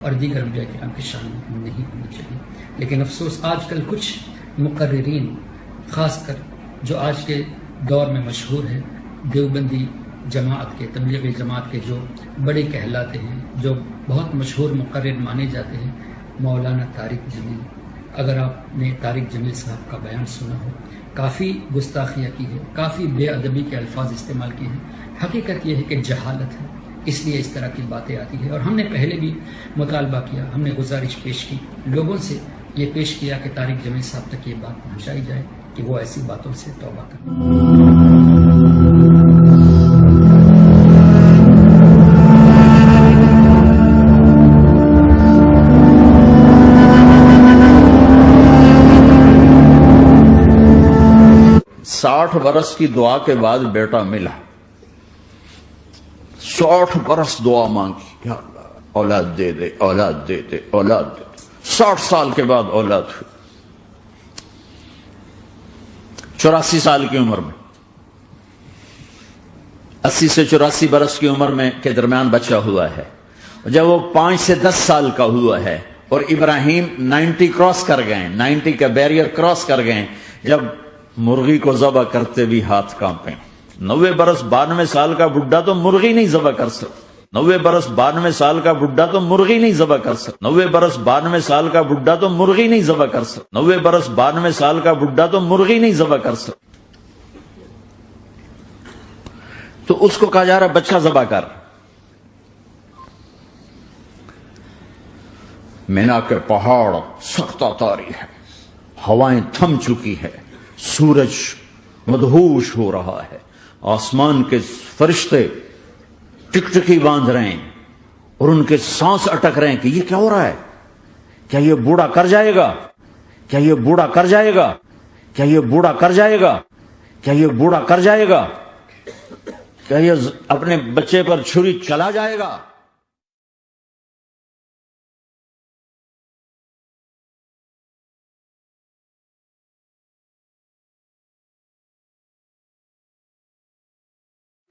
اور دیگر انبیاء کرام کی شان میں نہیں ہونی چاہیے۔ لیکن افسوس آج کل کچھ مقررین، خاص کر جو آج کے دور میں مشہور ہے، دیوبندی جماعت کے، تبلیغی جماعت کے جو بڑے کہلاتے ہیں، جو بہت مشہور مقرر مانے جاتے ہیں، مولانا طارق جمیل۔ اگر آپ نے طارق جمیل صاحب کا بیان سنا ہو، کافی گستاخیاں کی ہے، کافی بے ادبی کے الفاظ استعمال کیے ہیں۔ حقیقت یہ ہے کہ جہالت ہے، اس لیے اس طرح کی باتیں آتی ہیں، اور ہم نے پہلے بھی مطالبہ کیا، ہم نے گزارش پیش کی، لوگوں سے یہ پیش کیا کہ طارق جمیل صاحب تک یہ بات پہنچائی جائے کہ وہ ایسی باتوں سے توبہ کریں۔ ساٹھ برس کی دعا کے بعد بیٹا ملا، 60 برس دعا مانگی، یا اللہ اولاد دے دے، اولاد دے دے، اولاد دے دے۔ 60 سال کے بعد اولاد ہوئی، 84 سال کی عمر میں، 80 سے 84 برس کی عمر میں کے درمیان بچہ ہوا ہے۔ جب وہ 5 سے 10 سال کا ہوا ہے اور ابراہیم 90 کراس کر گئے، 90 کا بیریئر کراس کر گئے، جب مرغی کو ذبح کرتے بھی ہاتھ کانپے۔ 90 برس 92 سال کا بڈھا تو مرغی نہیں ذبح کر سکتا، 90 برس 92 سال کا بڈھا تو مرغی نہیں ذبح کر سکتا، 90 برس 92 سال کا بڈھا تو مرغی نہیں ذبح کر سکتا، 90 برس 92 سال کا بڈھا تو مرغی نہیں ذبح کر سکتا۔ تو اس کو کہا جا رہا بچہ ذبح کر۔ مینا کے پہاڑ سخت تاری ہے، ہوائیں تھم چکی ہے، سورج مدہوش ہو رہا ہے، آسمان کے فرشتے ٹکٹکی باندھ رہے ہیں اور ان کے سانس اٹک رہے ہیں کہ یہ کیا ہو رہا ہے؟ کیا یہ بوڑھا کر جائے گا؟ کیا یہ بوڑھا کر جائے گا؟ کیا یہ بوڑھا کر جائے گا؟ کیا یہ بوڑھا کر جائے گا؟ کیا یہ اپنے بچے پر چھری چلا جائے گا؟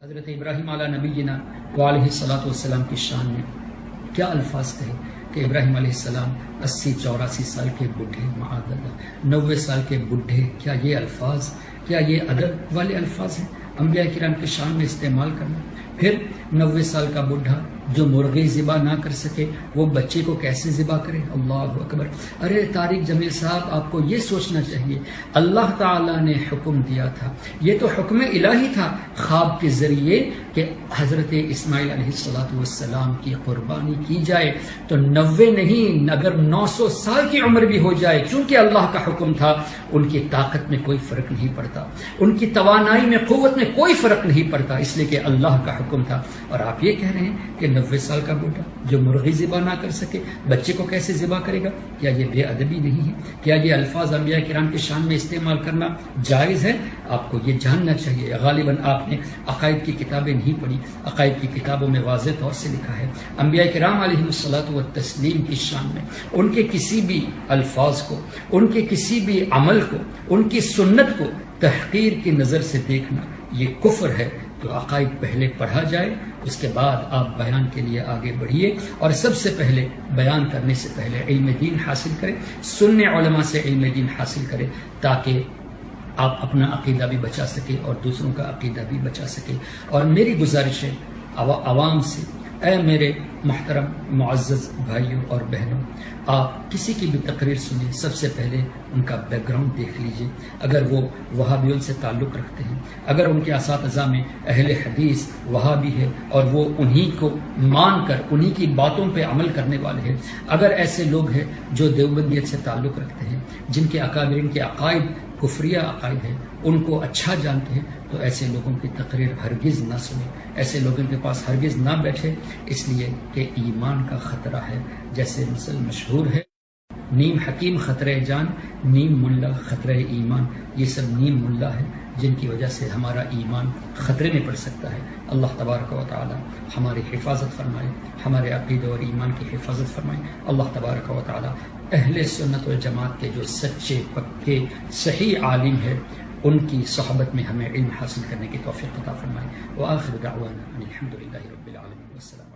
حضرت ابراہیم علیہ نبینا وعلیہ الصلوۃ والسلام کی شان میں کیا الفاظ کہے کہ ابراہیم علیہ السلام 80-84 سال کے بڈھے، معاذ اللہ 90 سال کے بڈھے، کیا یہ الفاظ، کیا یہ ادب والے الفاظ ہیں انبیاء کرام کی شان میں استعمال کرنا؟ پھر 90 سال کا بڈھا جو مرغی ذبح نہ کر سکے وہ بچے کو کیسے ذبح کرے؟ اللہ اکبر۔ ارے طارق جمیل صاحب، آپ کو یہ سوچنا چاہیے، اللہ تعالیٰ نے حکم دیا تھا، یہ تو حکم الہی تھا خواب کے ذریعے کہ حضرت اسماعیل علیہ السلام کی قربانی کی جائے، تو 90 نہیں، اگر 900 سال کی عمر بھی ہو جائے، چونکہ اللہ کا حکم تھا، ان کی طاقت میں کوئی فرق نہیں پڑتا، ان کی توانائی میں، قوت میں کوئی فرق نہیں پڑتا، اس لیے کہ اللہ کا حکم تھا۔ اور آپ یہ کہہ رہے ہیں کہ 90 سال کا بوڑھا جو مرغی ذبح نہ کر سکے بچے کو کیسے ذبح کرے گا؟ کیا یہ بے ادبی نہیں ہے؟ کیا یہ الفاظ انبیاء کرام کی شان میں استعمال کرنا جائز ہے؟ آپ کو یہ جاننا چاہیے۔ غالباً آپ نے عقائد کی کتابیں نہیں پڑھی، عقائد کی کتابوں میں واضح طور سے لکھا ہے انبیاء کرام علیہ الصلوۃ والتسلیم کی شان میں ان کے کسی بھی الفاظ کو، ان کے کسی بھی عمل کو، ان کی سنت کو تحقیر کی نظر سے دیکھنا یہ کفر ہے۔ تو عقائد پہلے پڑھا جائے، اس کے بعد آپ بیان کے لیے آگے بڑھیے، اور سب سے پہلے بیان کرنے سے پہلے علم دین حاصل کریں، سننے علماء سے علم دین حاصل کریں، تاکہ آپ اپنا عقیدہ بھی بچا سکیں اور دوسروں کا عقیدہ بھی بچا سکیں۔ اور میری گزارش ہے عوام سے، اے میرے محترم معزز بھائیوں اور بہنوں، آپ کسی کی بھی تقریر سنیں، سب سے پہلے ان کا بیک گراؤنڈ دیکھ لیجئے۔ اگر وہ وہابیوں سے تعلق رکھتے ہیں، اگر ان کے اساتذہ میں اہل حدیث وہابی ہے اور وہ انہی کو مان کر انہی کی باتوں پہ عمل کرنے والے ہیں، اگر ایسے لوگ ہیں جو دیوبندیت سے تعلق رکھتے ہیں، جن کے اکابرین کے عقائد کفریہ عقائد ہیں، ان کو اچھا جانتے ہیں، تو ایسے لوگوں کی تقریر ہرگز نہ سنیں، ایسے لوگوں کے پاس ہرگز نہ بیٹھے، اس لیے کہ ایمان کا خطرہ ہے۔ جیسے مثل مشہور ہے، نیم حکیم خطرہ جان، نیم ملا خطرہ ایمان۔ یہ سب نیم ملا ہے جن کی وجہ سے ہمارا ایمان خطرے میں پڑ سکتا ہے۔ اللہ تبارک و تعالی ہماری حفاظت فرمائے، ہمارے عقیدہ اور ایمان کی حفاظت فرمائے۔ اللہ تبارک و تعالی اہل سنت والجماعت کے جو سچے پکے صحیح عالم ہے ان کی صحبت میں ہمیں علم حاصل کرنے کی توفیق عطا فرمائے۔ وآخر دعوانا ان الحمد للہ رب العالمین، والسلام